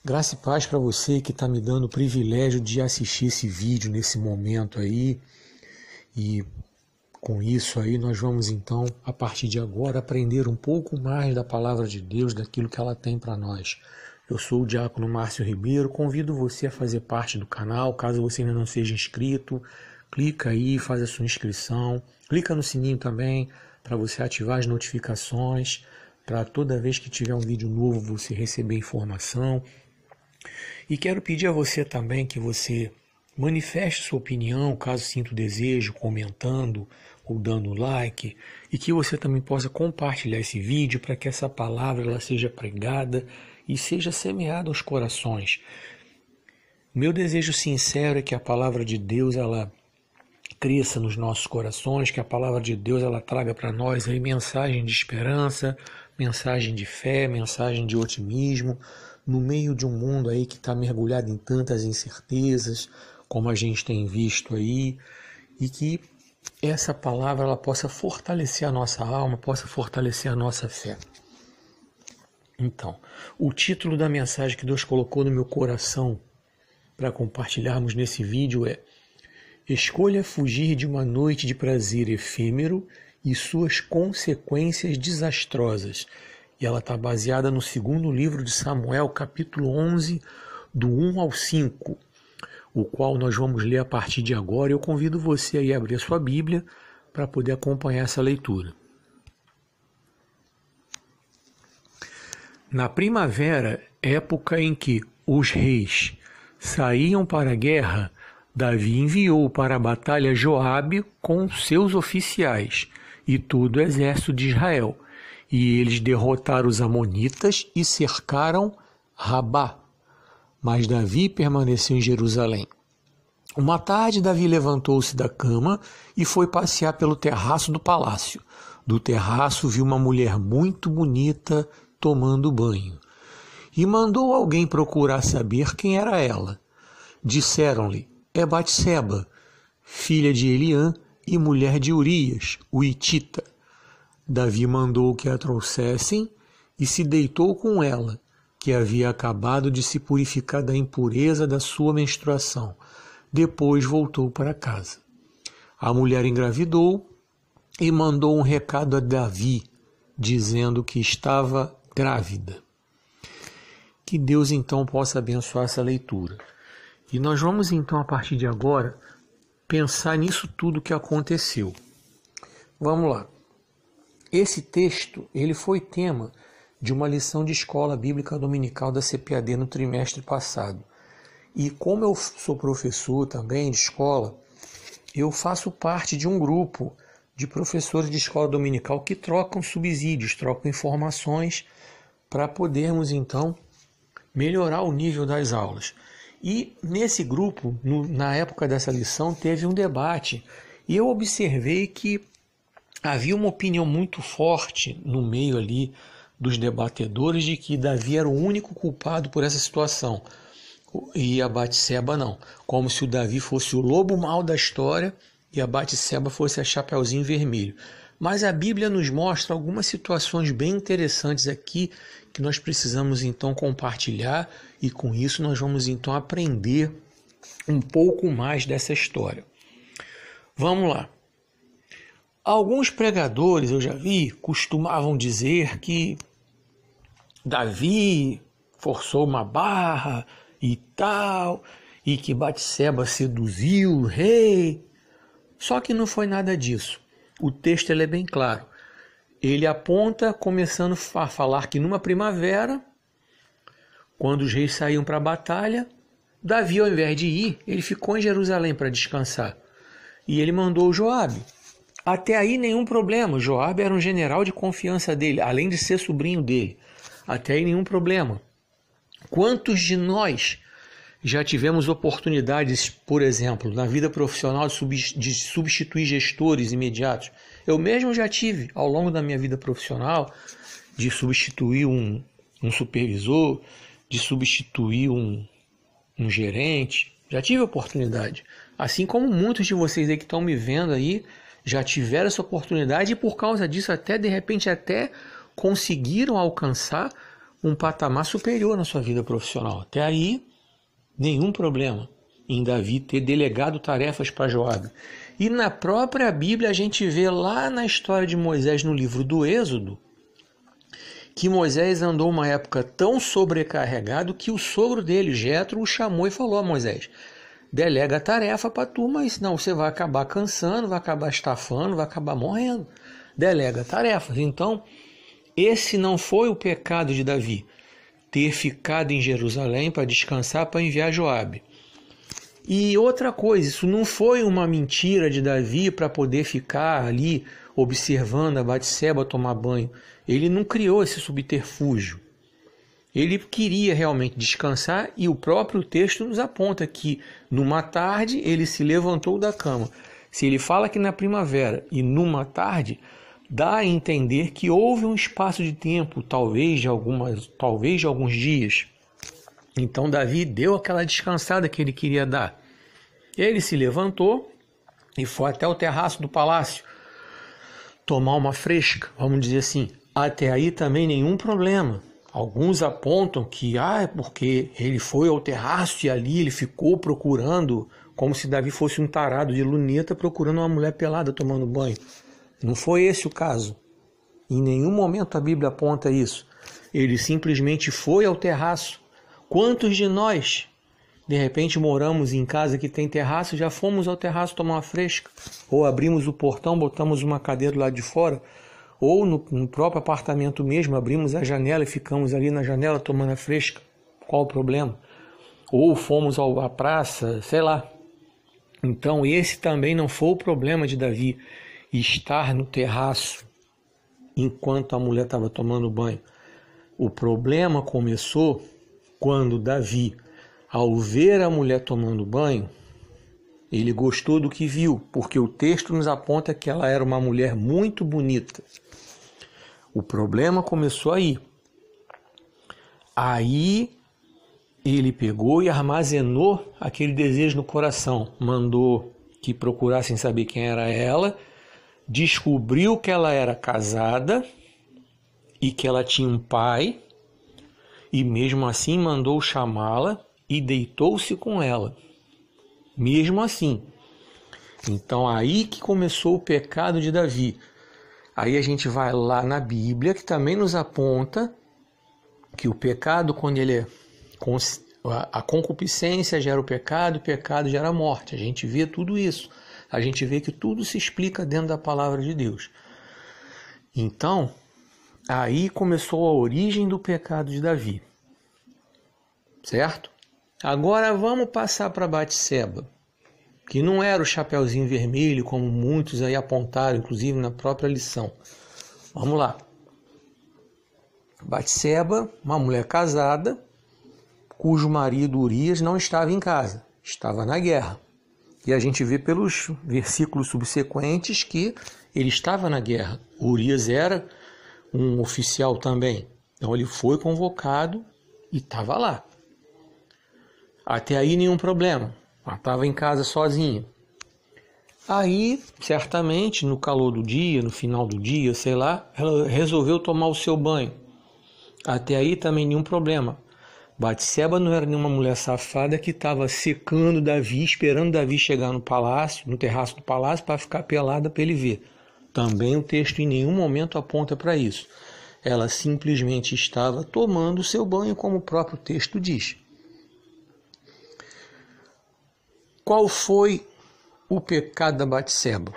Graça e paz para você que está me dando o privilégio de assistir esse vídeo nesse momento aí. E com isso aí nós vamos então, a partir de agora, aprender um pouco mais da palavra de Deus, daquilo que ela tem para nós. Eu sou o diácono Márcio Ribeiro, convido você a fazer parte do canal, caso você ainda não seja inscrito, clica aí, faz a sua inscrição, clica no sininho também para você ativar as notificações, para toda vez que tiver um vídeo novo você receber informação. E quero pedir a você também que você manifeste sua opinião, caso sinta o desejo, comentando ou dando like, e que você também possa compartilhar esse vídeo para que essa palavra ela seja pregada e seja semeada aos corações. Meu desejo sincero é que a palavra de Deus ela cresça nos nossos corações, que a palavra de Deus ela traga para nós aí mensagem de esperança, mensagem de fé, mensagem de otimismo, no meio de um mundo aí que está mergulhado em tantas incertezas, como a gente tem visto aí, e que essa palavra ela possa fortalecer a nossa alma, possa fortalecer a nossa fé. Então, o título da mensagem que Deus colocou no meu coração para compartilharmos nesse vídeo é: Escolha fugir de uma noite de prazer efêmero e suas consequências desastrosas. E ela está baseada no segundo livro de Samuel, capítulo 11, do 1 ao 5, o qual nós vamos ler a partir de agora. Eu convido você a abrir a sua Bíblia para poder acompanhar essa leitura. Na primavera, época em que os reis saíam para a guerra, Davi enviou para a batalha Joabe com seus oficiais e todo o exército de Israel. E eles derrotaram os amonitas e cercaram Rabá. Mas Davi permaneceu em Jerusalém. Uma tarde, Davi levantou-se da cama e foi passear pelo terraço do palácio. Do terraço viu uma mulher muito bonita tomando banho. E mandou alguém procurar saber quem era ela. Disseram-lhe: é Batseba, filha de Eliã e mulher de Urias, o hitita. Davi mandou que a trouxessem e se deitou com ela, que havia acabado de se purificar da impureza da sua menstruação. Depois voltou para casa. A mulher engravidou e mandou um recado a Davi, dizendo que estava grávida. Que Deus então possa abençoar essa leitura. E nós vamos então, a partir de agora, pensar nisso tudo que aconteceu. Vamos lá. Esse texto ele foi tema de uma lição de escola bíblica dominical da CPAD no trimestre passado. E como eu sou professor também de escola, eu faço parte de um grupo de professores de escola dominical que trocam subsídios, trocam informações para podermos então melhorar o nível das aulas. E nesse grupo, na época dessa lição, teve um debate e eu observei que havia uma opinião muito forte no meio ali dos debatedores de que Davi era o único culpado por essa situação e a Batseba não, como se o Davi fosse o lobo mau da história e a Batseba fosse a Chapeuzinho Vermelho. Mas a Bíblia nos mostra algumas situações bem interessantes aqui que nós precisamos então compartilhar e com isso nós vamos então aprender um pouco mais dessa história. Vamos lá. Alguns pregadores, eu já vi, costumavam dizer que Davi forçou uma barra e tal, e que Batseba seduziu o rei. Só que não foi nada disso. O texto ele é bem claro. Ele aponta, começando a falar que numa primavera, quando os reis saíam para a batalha, Davi, ao invés de ir, ele ficou em Jerusalém para descansar. E ele mandou Joabe. Até aí nenhum problema, Joabe era um general de confiança dele, além de ser sobrinho dele. Até aí nenhum problema. Quantos de nós já tivemos oportunidades, por exemplo, na vida profissional de substituir gestores imediatos? Eu mesmo já tive, ao longo da minha vida profissional, de substituir um supervisor, de substituir um gerente. Já tive oportunidade. Assim como muitos de vocês aí que estão me vendo aí, já tiveram essa oportunidade e por causa disso até de repente até conseguiram alcançar um patamar superior na sua vida profissional. Até aí, nenhum problema em Davi ter delegado tarefas para Joabe. E na própria Bíblia a gente vê lá na história de Moisés, no livro do Êxodo, que Moisés andou uma época tão sobrecarregado que o sogro dele, Jetro, o chamou e falou a Moisés: delega a tarefa para tu, mas senão você vai acabar cansando, vai acabar estafando, vai acabar morrendo. Delega tarefas. Então, esse não foi o pecado de Davi, ter ficado em Jerusalém para descansar, para enviar Joabe. E outra coisa, isso não foi uma mentira de Davi para poder ficar ali observando a Batseba tomar banho. Ele não criou esse subterfúgio. Ele queria realmente descansar e o próprio texto nos aponta que numa tarde ele se levantou da cama. Se ele fala que na primavera e numa tarde, dá a entender que houve um espaço de tempo, talvez de alguns dias. Então Davi deu aquela descansada que ele queria dar. Ele se levantou e foi até o terraço do palácio tomar uma fresca, vamos dizer assim. Até aí também nenhum problema. Alguns apontam que é porque ele foi ao terraço e ali ele ficou procurando, como se Davi fosse um tarado de luneta procurando uma mulher pelada tomando banho. Não foi esse o caso. Em nenhum momento a Bíblia aponta isso. Ele simplesmente foi ao terraço. Quantos de nós, de repente, moramos em casa que tem terraço, já fomos ao terraço tomar uma fresca? Ou abrimos o portão, botamos uma cadeira do lado de fora? Ou no próprio apartamento mesmo, abrimos a janela e ficamos ali na janela tomando a fresca? Qual o problema? Ou fomos à praça, sei lá. Então esse também não foi o problema de Davi, estar no terraço enquanto a mulher estava tomando banho. O problema começou quando Davi, ao ver a mulher tomando banho, ele gostou do que viu, porque o texto nos aponta que ela era uma mulher muito bonita. O problema começou aí. Aí ele pegou e armazenou aquele desejo no coração. Mandou que procurassem saber quem era ela, descobriu que ela era casada e que ela tinha um pai, e mesmo assim mandou chamá-la e deitou-se com ela. Mesmo assim. Então aí que começou o pecado de Davi. Aí a gente vai lá na Bíblia, que também nos aponta que o pecado, quando ele é... A concupiscência gera o pecado gera a morte. A gente vê tudo isso. A gente vê que tudo se explica dentro da palavra de Deus. Então, aí começou a origem do pecado de Davi. Certo? Agora vamos passar para Batseba, que não era o chapeuzinho vermelho, como muitos aí apontaram, inclusive na própria lição. Vamos lá. Batseba, uma mulher casada, cujo marido Urias não estava em casa, estava na guerra. E a gente vê pelos versículos subsequentes que ele estava na guerra. Urias era um oficial também. Então ele foi convocado e estava lá. Até aí nenhum problema. Ela estava em casa sozinha. Aí, certamente, no calor do dia, no final do dia, sei lá, ela resolveu tomar o seu banho. Até aí também nenhum problema. Batseba não era nenhuma mulher safada que estava secando Davi, esperando Davi chegar no palácio, no terraço do palácio, para ficar pelada para ele ver. Também o texto em nenhum momento aponta para isso. Ela simplesmente estava tomando o seu banho, como o próprio texto diz. Qual foi o pecado da Batseba?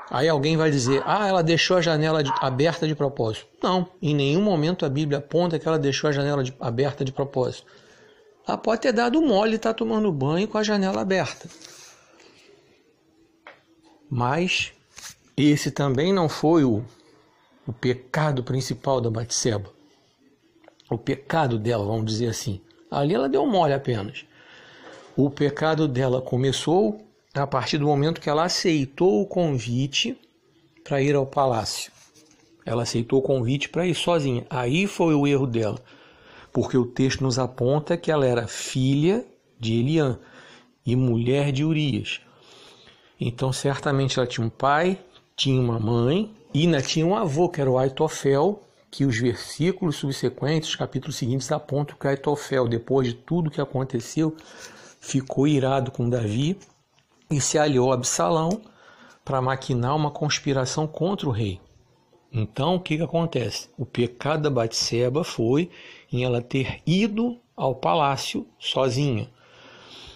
Aí alguém vai dizer, ela deixou a janela aberta de propósito. Não, em nenhum momento a Bíblia aponta que ela deixou a janela aberta de propósito. Ela pode ter dado mole e estar tomando banho com a janela aberta. Mas esse também não foi o pecado principal da Batseba. O pecado dela, vamos dizer assim. Ali ela deu mole apenas. O pecado dela começou a partir do momento que ela aceitou o convite para ir ao palácio. Ela aceitou o convite para ir sozinha. Aí foi o erro dela, porque o texto nos aponta que ela era filha de Eliã e mulher de Urias. Então, certamente ela tinha um pai, tinha uma mãe e ainda tinha um avô, que era o Aitofel, que os versículos subsequentes, os capítulos seguintes, apontam que Aitofel, depois de tudo que aconteceu, ficou irado com Davi e se aliou a Absalão para maquinar uma conspiração contra o rei. Então, o que acontece? O pecado da Batseba foi em ela ter ido ao palácio sozinha.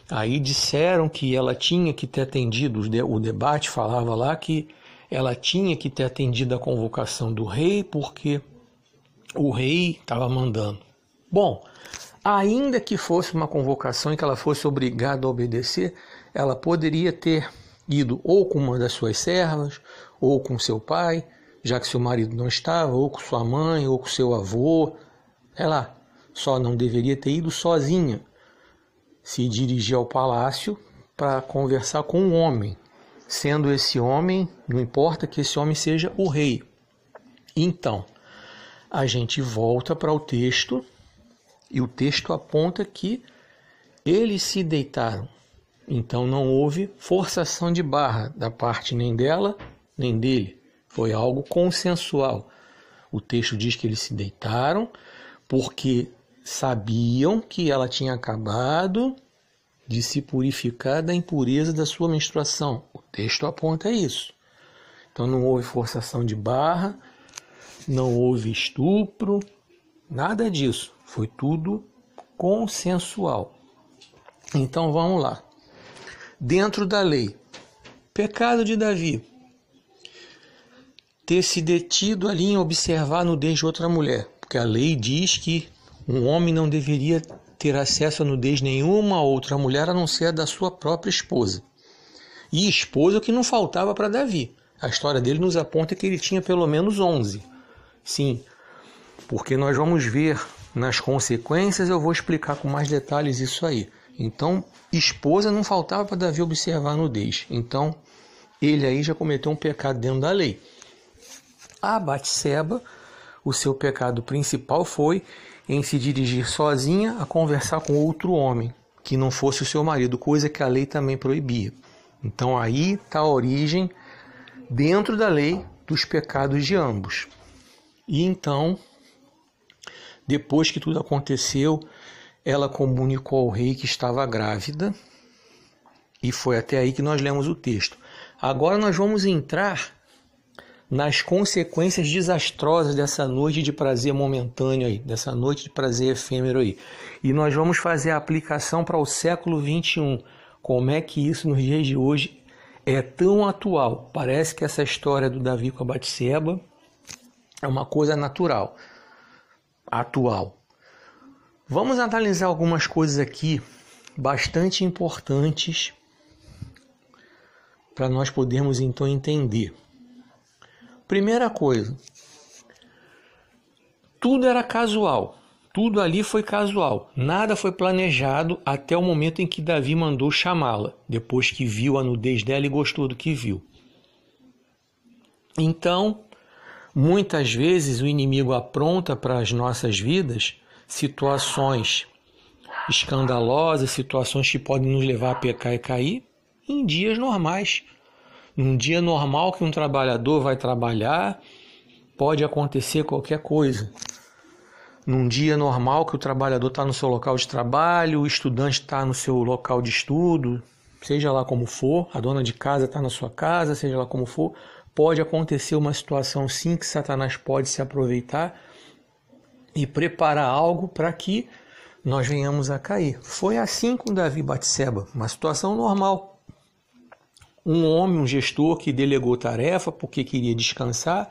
Aí disseram que ela tinha que ter atendido, o debate falava lá que ela tinha que ter atendido a convocação do rei porque o rei estava mandando. Bom, ainda que fosse uma convocação em que ela fosse obrigada a obedecer, ela poderia ter ido ou com uma das suas servas, ou com seu pai, já que seu marido não estava, ou com sua mãe, ou com seu avô, sei lá. Só não deveria ter ido sozinha, se dirigir ao palácio para conversar com um homem, sendo esse homem, não importa que esse homem seja o rei. Então, a gente volta para o texto, e o texto aponta que eles se deitaram. Então não houve forçação de barra da parte nem dela, nem dele. Foi algo consensual. O texto diz que eles se deitaram porque sabiam que ela tinha acabado de se purificar da impureza da sua menstruação. O texto aponta isso. Então não houve forçação de barra, não houve estupro, nada disso. Foi tudo consensual. Então vamos lá. Dentro da lei, pecado de Davi, ter se detido ali em observar a nudez de outra mulher, porque a lei diz que um homem não deveria ter acesso a nudez nenhuma outra mulher a não ser a da sua própria esposa. E esposa que não faltava para Davi. A história dele nos aponta que ele tinha pelo menos 11. Sim, porque nós vamos ver nas consequências, eu vou explicar com mais detalhes isso aí. Então, esposa não faltava para Davi observar a nudez. Então, ele aí já cometeu um pecado dentro da lei. A Batseba, o seu pecado principal foi em se dirigir sozinha a conversar com outro homem, que não fosse o seu marido, coisa que a lei também proibia. Então, aí está a origem, dentro da lei, dos pecados de ambos. E então, depois que tudo aconteceu, ela comunicou ao rei que estava grávida, e foi até aí que nós lemos o texto. Agora nós vamos entrar nas consequências desastrosas dessa noite de prazer momentâneo aí, dessa noite de prazer efêmero aí. E nós vamos fazer a aplicação para o século XXI. Como é que isso nos dias de hoje é tão atual? Parece que essa história do Davi com a Batseba é uma coisa natural, atual. Vamos analisar algumas coisas aqui bastante importantes para nós podermos então entender. Primeira coisa, tudo era casual, tudo ali foi casual, nada foi planejado até o momento em que Davi mandou chamá-la, depois que viu a nudez dela e gostou do que viu. Então, muitas vezes o inimigo apronta para as nossas vidas situações escandalosas, situações que podem nos levar a pecar e cair em dias normais. Num dia normal que um trabalhador vai trabalhar, pode acontecer qualquer coisa. Num dia normal que o trabalhador está no seu local de trabalho, o estudante está no seu local de estudo, seja lá como for, a dona de casa está na sua casa, seja lá como for, pode acontecer uma situação sim que Satanás pode se aproveitar e preparar algo para que nós venhamos a cair. Foi assim com Davi e Batseba, uma situação normal. Um homem, um gestor que delegou tarefa porque queria descansar,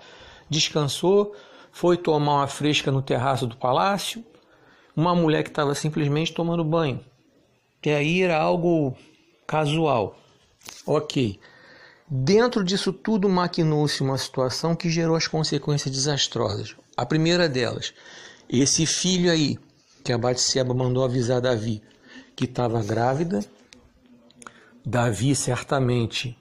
descansou, foi tomar uma fresca no terraço do palácio, uma mulher que estava simplesmente tomando banho. E aí era algo casual. Ok. Dentro disso tudo maquinou-se uma situação que gerou as consequências desastrosas. A primeira delas, esse filho aí, que a Batseba mandou avisar Davi, que estava grávida. Davi certamente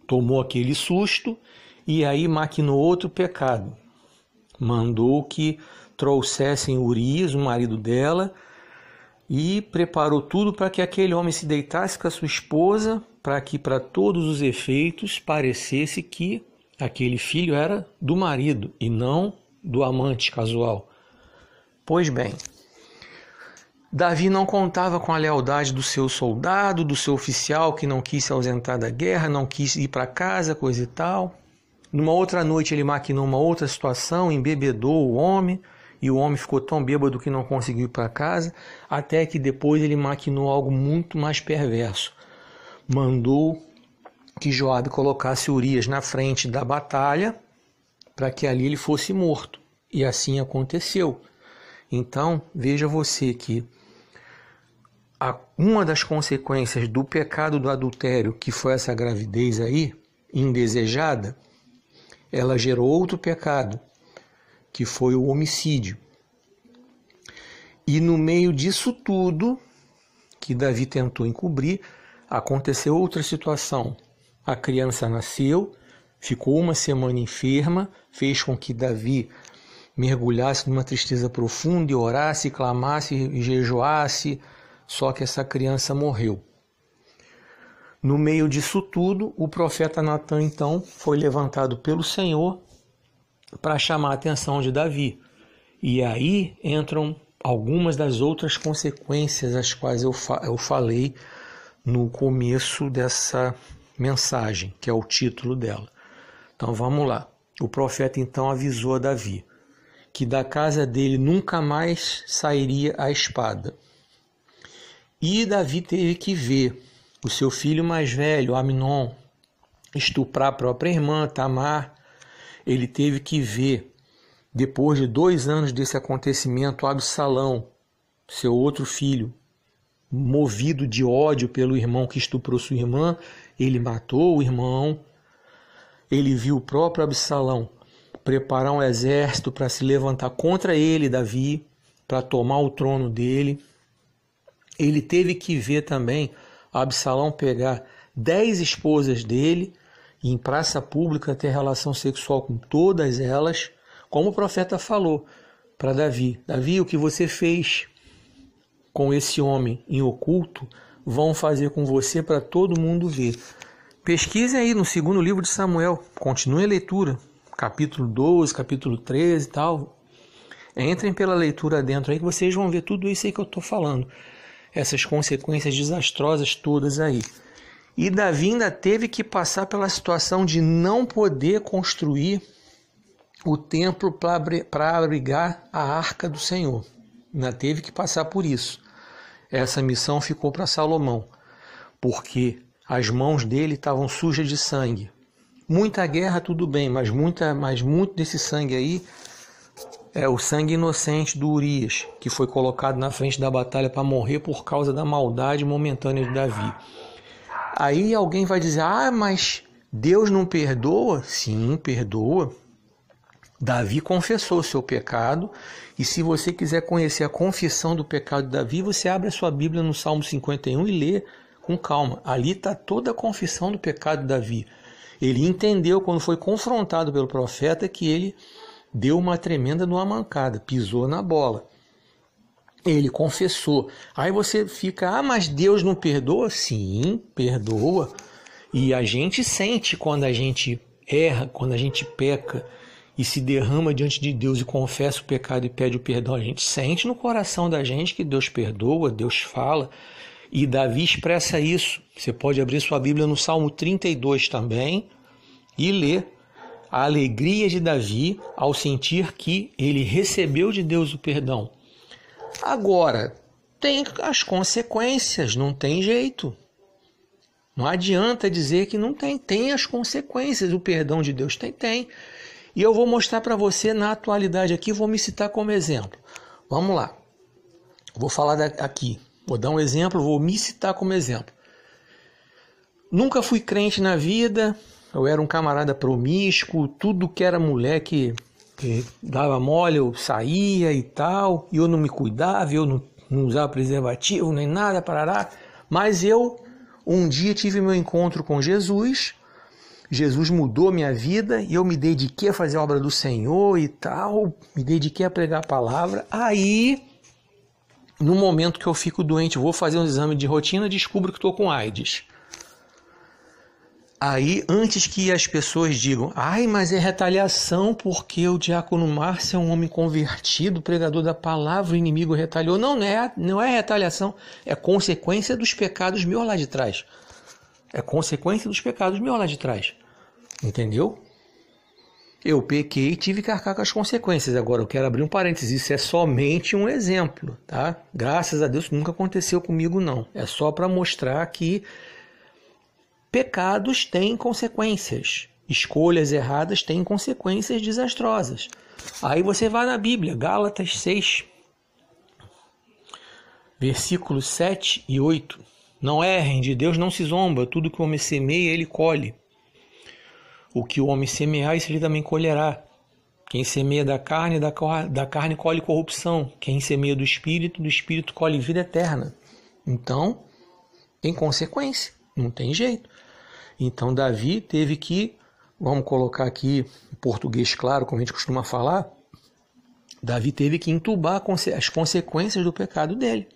tomou aquele susto e aí maquinou outro pecado. Mandou que trouxessem Urias, o marido dela, e preparou tudo para que aquele homem se deitasse com a sua esposa, para que, para todos os efeitos, parecesse que aquele filho era do marido e não do amante casual. Pois bem, Davi não contava com a lealdade do seu soldado, do seu oficial que não quis se ausentar da guerra, não quis ir para casa, coisa e tal. Numa outra noite ele maquinou uma outra situação, embebedou o homem, e o homem ficou tão bêbado que não conseguiu ir para casa, até que depois ele maquinou algo muito mais perverso. Mandou que Joabe colocasse Urias na frente da batalha para que ali ele fosse morto. E assim aconteceu. Então, veja você que uma das consequências do pecado do adultério, que foi essa gravidez aí, indesejada, ela gerou outro pecado, que foi o homicídio. E no meio disso tudo, que Davi tentou encobrir, aconteceu outra situação. A criança nasceu, ficou uma semana enferma, fez com que Davi mergulhasse numa tristeza profunda e orasse, clamasse e jejuasse, só que essa criança morreu. No meio disso tudo, o profeta Natan, então, foi levantado pelo Senhor para chamar a atenção de Davi. E aí entram algumas das outras consequências as quais eu falei no começo dessa mensagem, que é o título dela. Então vamos lá. O profeta então avisou a Davi que da casa dele nunca mais sairia a espada. E Davi teve que ver o seu filho mais velho, Amnon, estuprar a própria irmã, Tamar. Ele teve que ver, depois de 2 anos desse acontecimento, Absalão, seu outro filho, movido de ódio pelo irmão que estuprou sua irmã, ele matou o irmão. Ele viu o próprio Absalão preparar um exército para se levantar contra ele, Davi, para tomar o trono dele. Ele teve que ver também Absalão pegar 10 esposas dele e em praça pública ter relação sexual com todas elas, como o profeta falou para Davi: Davi, o que você fez com esse homem em oculto, vão fazer com você para todo mundo ver. Pesquise aí no 2º livro de Samuel, continue a leitura, capítulo 12, capítulo 13 e tal. Entrem pela leitura dentro aí que vocês vão ver tudo isso aí que eu estou falando. Essas consequências desastrosas todas aí. E Davi ainda teve que passar pela situação de não poder construir o templo para abrigar a arca do Senhor. Ainda teve que passar por isso. Essa missão ficou para Salomão, porque as mãos dele estavam sujas de sangue. Muita guerra, tudo bem, mas muito desse sangue aí é o sangue inocente do Urias, que foi colocado na frente da batalha para morrer por causa da maldade momentânea de Davi. Aí alguém vai dizer: mas Deus não perdoa? Sim, perdoa. Davi confessou o seu pecado, e se você quiser conhecer a confissão do pecado de Davi, você abre a sua Bíblia no Salmo 51 e lê com calma. Ali está toda a confissão do pecado de Davi. Ele entendeu, quando foi confrontado pelo profeta, que ele deu uma tremenda numa mancada, pisou na bola. Ele confessou. Aí você fica: mas Deus não perdoa? Sim, perdoa. E a gente sente quando a gente erra, quando a gente peca e se derrama diante de Deus e confessa o pecado e pede o perdão. A gente sente no coração da gente que Deus perdoa, Deus fala. E Davi expressa isso. Você pode abrir sua Bíblia no Salmo 32 também e ler a alegria de Davi ao sentir que ele recebeu de Deus o perdão. Agora, tem as consequências, não tem jeito. Não adianta dizer que não tem. Tem as consequências, o perdão de Deus tem. E eu vou mostrar para você na atualidade aqui, vou me citar como exemplo. Vamos lá. Vou falar aqui. Vou dar um exemplo, vou me citar como exemplo. Nunca fui crente na vida, eu era um camarada promíscuo, tudo que era mulher que dava mole, eu saía e tal, e eu não me cuidava, eu não usava preservativo, nem nada, parará. Mas eu, um dia, tive meu encontro com Jesus. Jesus mudou minha vida e eu me dediquei a fazer a obra do Senhor e tal, me dediquei a pregar a palavra. Aí, no momento que eu fico doente, vou fazer um exame de rotina, descubro que estou com AIDS. Aí, antes que as pessoas digam, ai, mas é retaliação porque o diácono Márcio é um homem convertido, pregador da palavra, o inimigo retaliou. Não é retaliação, é consequência dos pecados meus lá de trás. É consequência dos pecados meus lá de trás. Entendeu? Eu pequei e tive que arcar com as consequências. Agora, eu quero abrir um parênteses, isso é somente um exemplo, tá? Graças a Deus nunca aconteceu comigo, não. É só para mostrar que pecados têm consequências. Escolhas erradas têm consequências desastrosas. Aí você vai na Bíblia, Gálatas 6, versículos 7 e 8. Não errem, de Deus não se zomba, tudo que o homem semeia, ele colhe. O que o homem semear, isso ele também colherá. Quem semeia da carne colhe corrupção. Quem semeia do Espírito colhe vida eterna. Então, tem consequência, não tem jeito. Então, Davi teve que, vamos colocar aqui em português claro, como a gente costuma falar, Davi teve que entubar as consequências do pecado dele.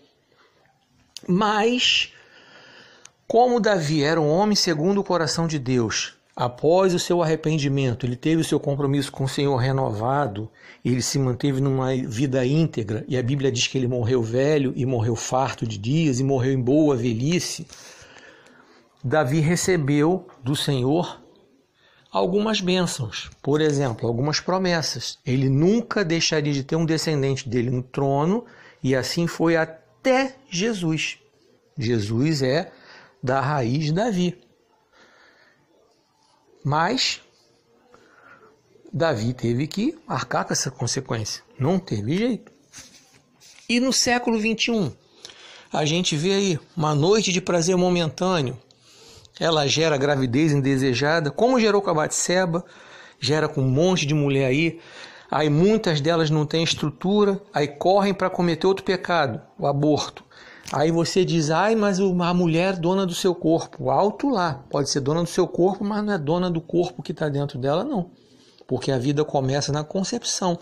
Mas, como Davi era um homem segundo o coração de Deus, após o seu arrependimento, ele teve o seu compromisso com o Senhor renovado, ele se manteve numa vida íntegra, e a Bíblia diz que ele morreu velho e morreu farto de dias e morreu em boa velhice. Davi recebeu do Senhor algumas bênçãos, por exemplo, algumas promessas. Ele nunca deixaria de ter um descendente dele no trono, e assim foi até Jesus. Jesus é da raiz de Davi. Mas Davi teve que arcar com essa consequência. Não teve jeito. E no século 21, a gente vê aí uma noite de prazer momentâneo. Ela gera gravidez indesejada, como gerou com a Batseba, gera com um monte de mulher aí. Aí muitas delas não têm estrutura, aí correm para cometer outro pecado, o aborto. Aí você diz, ai, mas a mulher é dona do seu corpo. Alto lá, pode ser dona do seu corpo, mas não é dona do corpo que está dentro dela, não. Porque a vida começa na concepção.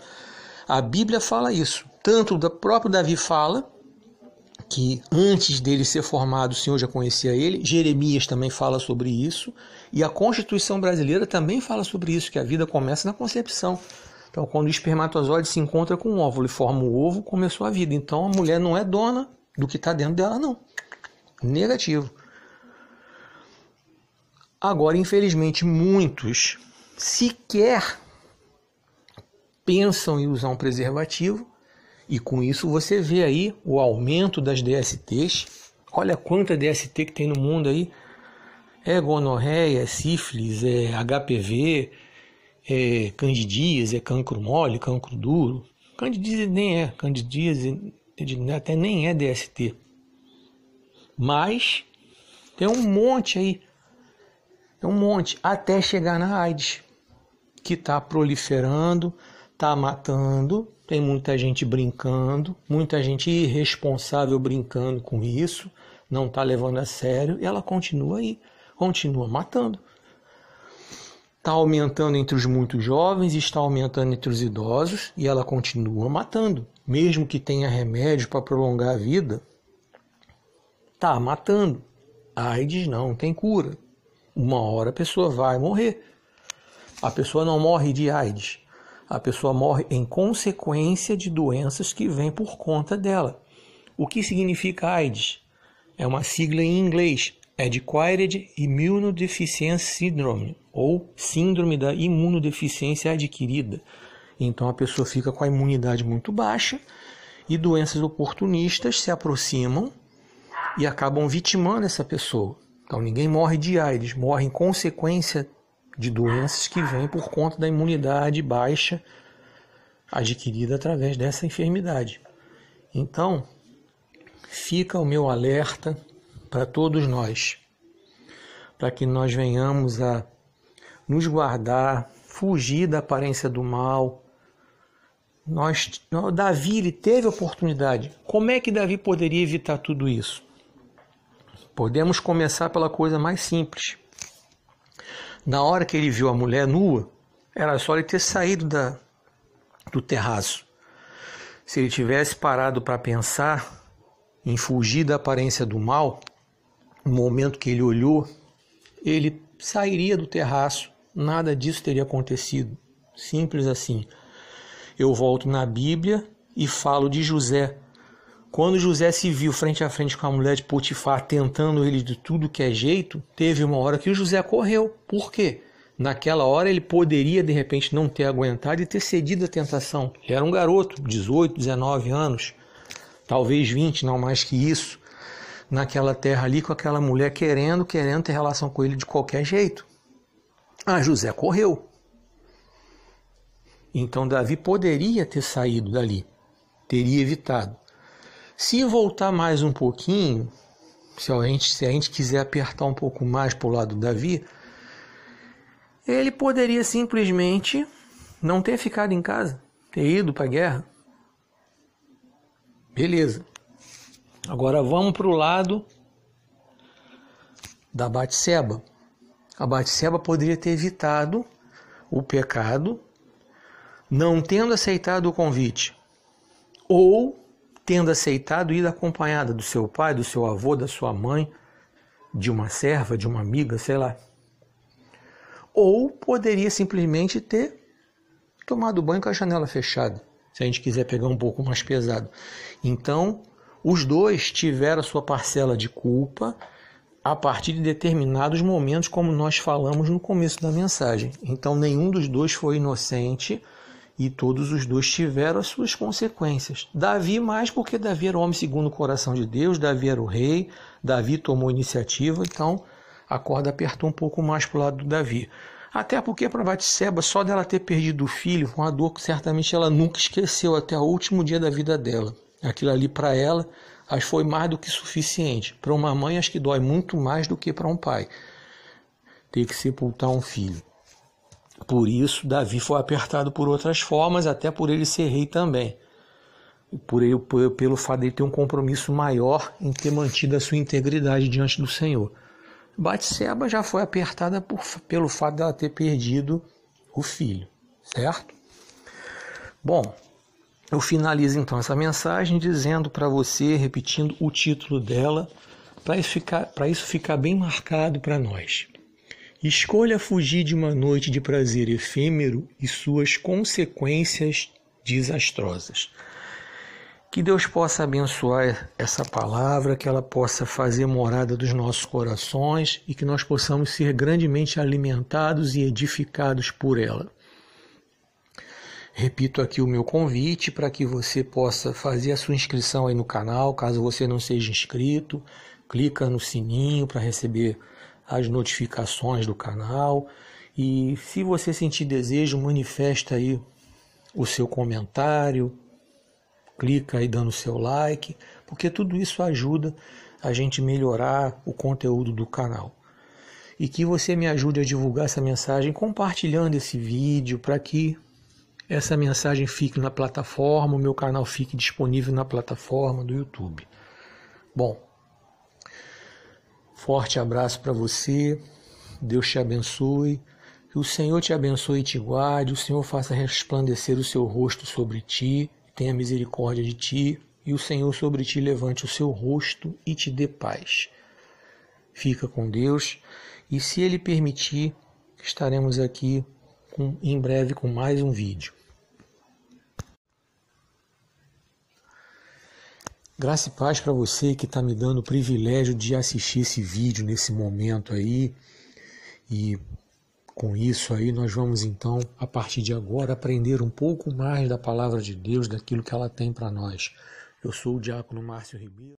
A Bíblia fala isso. Tanto o próprio Davi fala, que antes dele ser formado o Senhor já conhecia ele. Jeremias também fala sobre isso. E a Constituição brasileira também fala sobre isso, que a vida começa na concepção. Então, quando o espermatozoide se encontra com o óvulo e forma o ovo, começou a vida. Então, a mulher não é dona do que está dentro dela, não. Negativo. Agora, infelizmente, muitos sequer pensam em usar um preservativo, e com isso você vê aí o aumento das DSTs. Olha quanta DST que tem no mundo aí. É gonorreia, é sífilis, é HPV, é candidíase, é cancro mole, cancro duro. Candidíase nem é, candidíase até nem é DST. Mas tem um monte aí. Tem um monte, até chegar na AIDS, que está proliferando, está matando. Tem muita gente brincando, muita gente irresponsável brincando com isso, não está levando a sério, e ela continua aí, continua matando. Está aumentando entre os muito jovens, está aumentando entre os idosos, e ela continua matando. Mesmo que tenha remédio para prolongar a vida, está matando. A AIDS não tem cura. Uma hora a pessoa vai morrer. A pessoa não morre de AIDS. A pessoa morre em consequência de doenças que vêm por conta dela. O que significa AIDS? É uma sigla em inglês. Acquired Immunodeficiency Syndrome, ou Síndrome da Imunodeficiência Adquirida. Então a pessoa fica com a imunidade muito baixa e doenças oportunistas se aproximam e acabam vitimando essa pessoa. Então ninguém morre de AIDS, morre em consequência de doenças que vêm por conta da imunidade baixa adquirida através dessa enfermidade. Então, fica o meu alerta para todos nós, para que nós venhamos a nos guardar, fugir da aparência do mal. Davi, ele teve oportunidade. Como é que Davi poderia evitar tudo isso? Podemos começar pela coisa mais simples. Na hora que ele viu a mulher nua, era só ele ter saído do terraço. Se ele tivesse parado para pensar em fugir da aparência do mal, no momento que ele olhou ele sairia do terraço, nada disso teria acontecido. Simples assim. Eu volto na Bíblia e falo de José. Quando José se viu frente a frente com a mulher de Potifar, tentando ele de tudo que é jeito, teve uma hora que o José correu. Por quê? Naquela hora ele poderia, de repente, não ter aguentado e ter cedido à tentação. Ele era um garoto, 18, 19 anos, talvez 20, não mais que isso, naquela terra ali com aquela mulher querendo ter relação com ele de qualquer jeito. José correu. Então Davi poderia ter saído dali, teria evitado. Se voltar mais um pouquinho, se a gente quiser apertar um pouco mais para o lado do Davi, ele poderia simplesmente não ter ficado em casa, ter ido para a guerra. Beleza. Agora vamos para o lado da Batseba. A Batseba poderia ter evitado o pecado, não tendo aceitado o convite, ou tendo aceitado ir acompanhada do seu pai, do seu avô, da sua mãe, de uma serva, de uma amiga, sei lá. Ou poderia simplesmente ter tomado banho com a janela fechada, se a gente quiser pegar um pouco mais pesado. Então, os dois tiveram a sua parcela de culpa a partir de determinados momentos, como nós falamos no começo da mensagem. Então, nenhum dos dois foi inocente e todos os dois tiveram as suas consequências. Davi mais porque Davi era o homem segundo o coração de Deus, Davi era o rei, Davi tomou iniciativa, então a corda apertou um pouco mais para o lado do Davi. Até porque para Batseba, só dela ter perdido o filho, uma dor que certamente ela nunca esqueceu até o último dia da vida dela. Aquilo ali para ela, acho que foi mais do que suficiente. Para uma mãe, acho que dói muito mais do que para um pai ter que sepultar um filho. Por isso, Davi foi apertado por outras formas, até por ele ser rei também. Pelo fato de ele ter um compromisso maior em ter mantido a sua integridade diante do Senhor. Batseba já foi apertada pelo fato de ela ter perdido o filho, certo? Bom, eu finalizo então essa mensagem dizendo para você, repetindo o título dela, para isso ficar bem marcado para nós. Escolha fugir de uma noite de prazer efêmero e suas consequências desastrosas. Que Deus possa abençoar essa palavra, que ela possa fazer morada dos nossos corações e que nós possamos ser grandemente alimentados e edificados por ela. Repito aqui o meu convite para que você possa fazer a sua inscrição aí no canal, caso você não seja inscrito, clica no sininho para receber as notificações do canal e se você sentir desejo, manifesta aí o seu comentário, clica aí dando o seu like, porque tudo isso ajuda a gente melhorar o conteúdo do canal. E que você me ajude a divulgar essa mensagem compartilhando esse vídeo para que essa mensagem fique na plataforma, o meu canal fique disponível na plataforma do YouTube. Bom, forte abraço para você, Deus te abençoe, que o Senhor te abençoe e te guarde, o Senhor faça resplandecer o seu rosto sobre ti, tenha misericórdia de ti, e o Senhor sobre ti levante o seu rosto e te dê paz. Fica com Deus, e se Ele permitir, estaremos aqui em breve com mais um vídeo. Graça e paz para você que está me dando o privilégio de assistir esse vídeo nesse momento aí. E com isso aí nós vamos então, a partir de agora, aprender um pouco mais da palavra de Deus, daquilo que ela tem para nós. Eu sou o diácono Márcio Ribeiro.